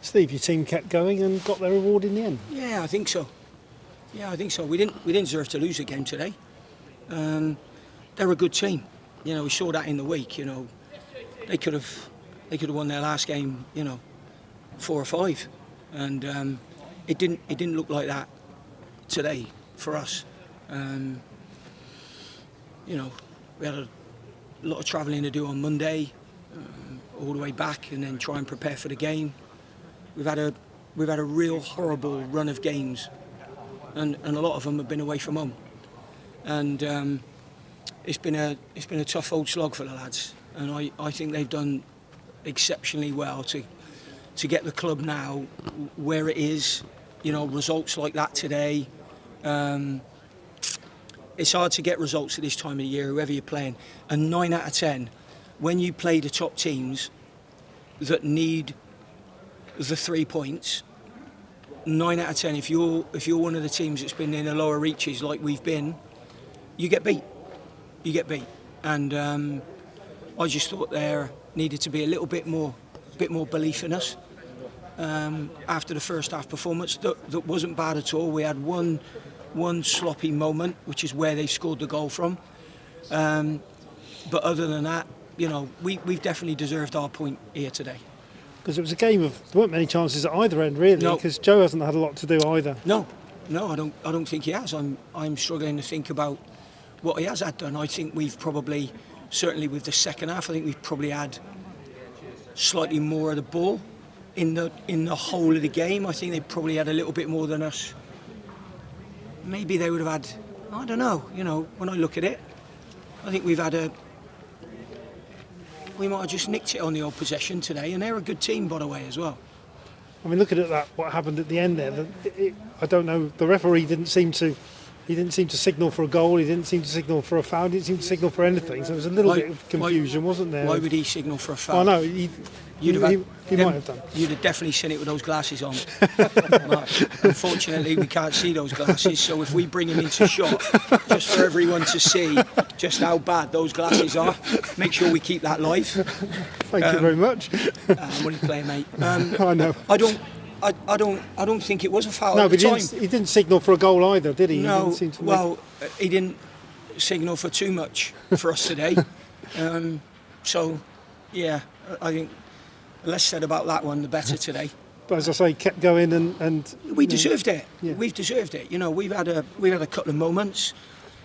Steve, your team kept going and got their reward in the end. Yeah, I think so. We didn't deserve to lose a game today. They're a good team. We saw that in the week. They could have won their last game. 4 or 5, and it didn't look like that today for us. We had a lot of travelling to do on Monday, all the way back, and then try and prepare for the game. We've had a real horrible run of games, and a lot of them have been away from home, and it's been a tough old slog for the lads, and I think they've done exceptionally well to get the club now where it is. Results like that today. It's hard to get results at this time of the year, whoever you're playing. And 9 out of 10, when you play the top teams that need the 3 points, 9 out of 10, if you're one of the teams that's been in the lower reaches like we've been, you get beat. And I just thought there needed to be a bit more belief in us. After the first half performance, that wasn't bad at all. We had one sloppy moment, which is where they scored the goal from. But other than that, we've definitely deserved our point here today. Because it was a game of, there weren't many chances at either end really, because Joe hasn't had a lot to do either. No, I don't think he has. I'm struggling to think about what he has had done. I think we've probably, certainly with the second half, I think we've probably had slightly more of the ball in the whole of the game. I think they probably had a little bit more than us. Maybe they would have had, I don't know, when I look at it, I think we might have just nicked it on the old possession today, and they're a good team, by the way, as well. I mean, looking at that, what happened at the end there, I don't know, the referee didn't seem to signal for a goal, he didn't seem to signal for a foul, he didn't seem to signal for anything, so there was a little bit of confusion, wasn't there? Why would he signal for a foul? I know, he might have done. You'd have definitely seen it with those glasses on. But unfortunately, we can't see those glasses, so if we bring him into shot, just for everyone to see just how bad those glasses are, make sure we keep that live. Thank you very much. What are you playing, mate? I know. I don't think it was a foul no, at the but time. He didn't signal for a goal either, did he? No, he didn't he didn't signal for too much for us today. So, yeah, I think the less said about that one, the better today. But as I say, kept going and we deserved it. Yeah. We've deserved it. We've had a couple of moments.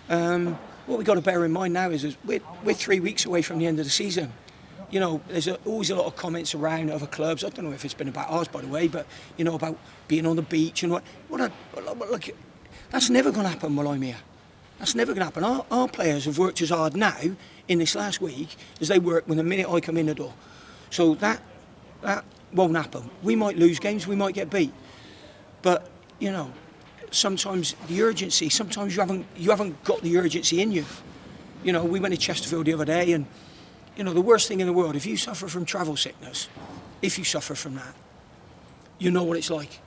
What we've got to bear in mind now is we're 3 weeks away from the end of the season. There's always a lot of comments around other clubs. I don't know if it's been about ours, by the way, but about being on the beach and look, that's never going to happen while I'm here. That's never going to happen. Our players have worked as hard now in this last week as they worked when the minute I come in the door. So that won't happen. We might lose games, we might get beat, but sometimes the urgency. Sometimes you haven't got the urgency in you. We went to Chesterfield the other day, and the worst thing in the world, if you suffer from travel sickness, if you suffer from that, you know what it's like.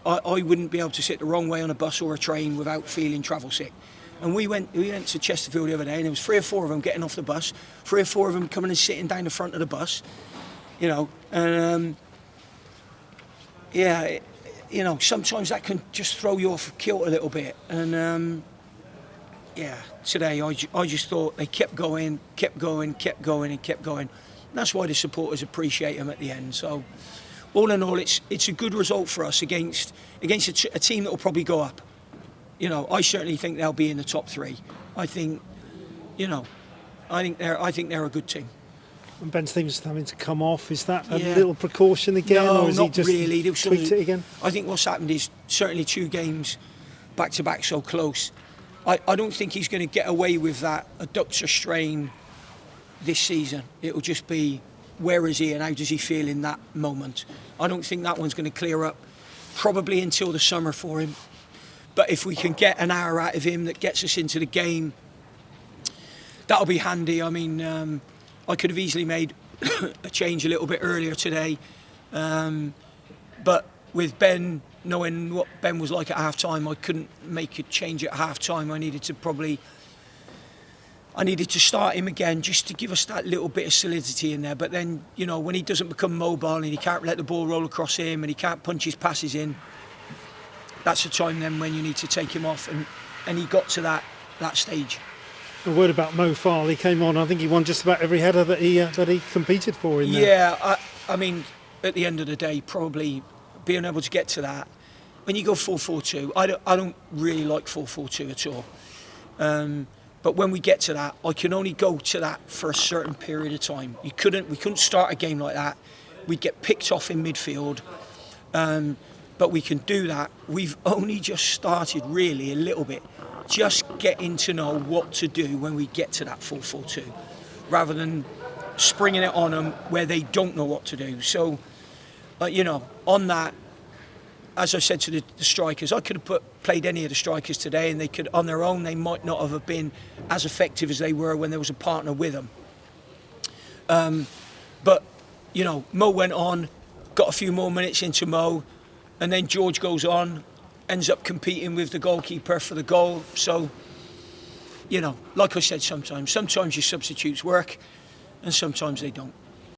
I wouldn't be able to sit the wrong way on a bus or a train without feeling travel sick. And we went to Chesterfield the other day, and there was 3 or 4 of them getting off the bus, 3 or 4 of them coming and sitting down the front of the bus, and sometimes that can just throw you off kilter a little bit. And today I just thought they kept going. And that's why the supporters appreciate them at the end. So, all in all, it's a good result for us against a team that will probably go up. I certainly think they'll be in the top 3. I think they're a good team. And Ben Stevens having to come off, is that a little precaution again? No, or is not he just really. tweaked it again? I think what's happened is certainly 2 games back to back so close. I don't think he's going to get away with that adductor strain this season. It'll just be, where is he and how does he feel in that moment? I don't think that one's going to clear up probably until the summer for him. But if we can get an hour out of him that gets us into the game, that'll be handy. I mean, I could have easily made a change a little bit earlier today. But with Ben, knowing what Ben was like at half-time, I couldn't make a change at half-time. I needed to probably I needed to start him again just to give us that little bit of solidity in there. But then, you know, when he doesn't become mobile and he can't let the ball roll across him and he can't punch his passes in, that's the time then when you need to take him off. And he got to that stage. A word about Mo Farley. He came on. I think he won just about every header that he competed for in there. Yeah, I mean, at the end of the day, probably being able to get to that. When you go 4-4-2, I don't really like 4-4-2 at all. But when we get to that, I can only go to that for a certain period of time. We couldn't start a game like that. We'd get picked off in midfield. But we can do that. We've only just started really a little bit. Just getting to know what to do when we get to that 4-4-2, rather than springing it on them where they don't know what to do. So, you know, on that, as I said to the strikers, I could have played any of the strikers today, and they could, on their own, they might not have been as effective as they were when there was a partner with them. But, you know, Mo went on, got a few more minutes into Mo, and then George goes on, ends up competing with the goalkeeper for the goal. So, you know, like I said, sometimes your substitutes work and sometimes they don't.